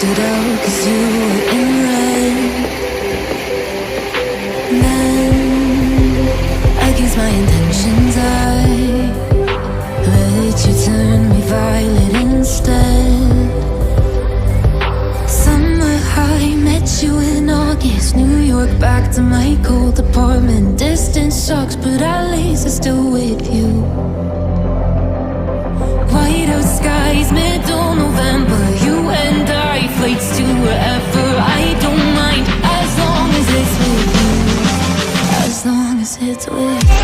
stood out 'cause you were in red. Then, against my intentions, I let you turn me violet instead. Summer high, met you in August. New York, back to my cold apartment. Distance sucks, but at least I'm still with you. White out skies, middle November. You and I, flights to wherever. I don't mind, as long as it's with you. As long as it's with you.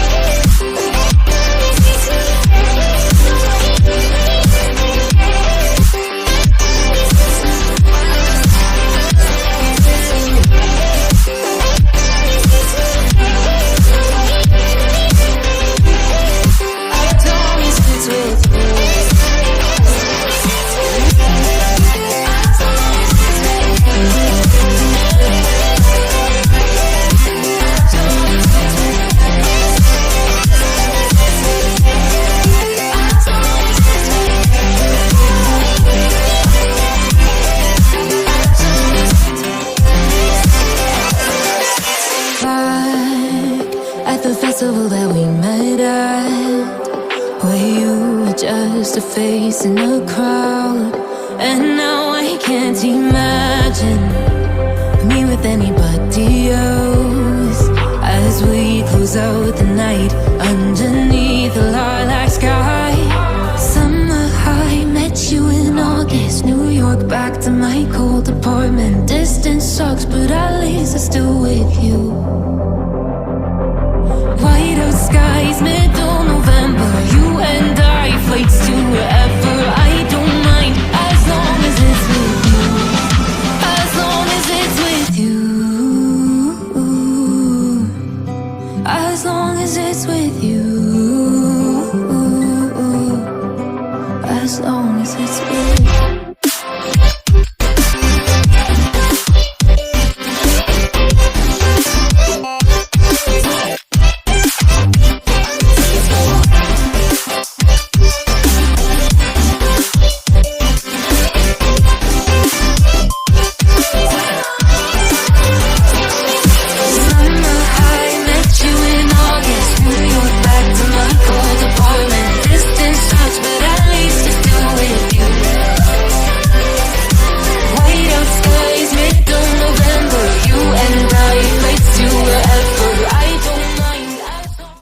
At the festival that we met at, where you were just a face in a crowd. And now I can't imagine me with anybody else. As we close out the night underneath the lilac sky. Summer high, met you in August. New York, back to my cold apartment. Distance sucks, but at least I'm still with you. White out skies, middle November. You and I, flights to wherever.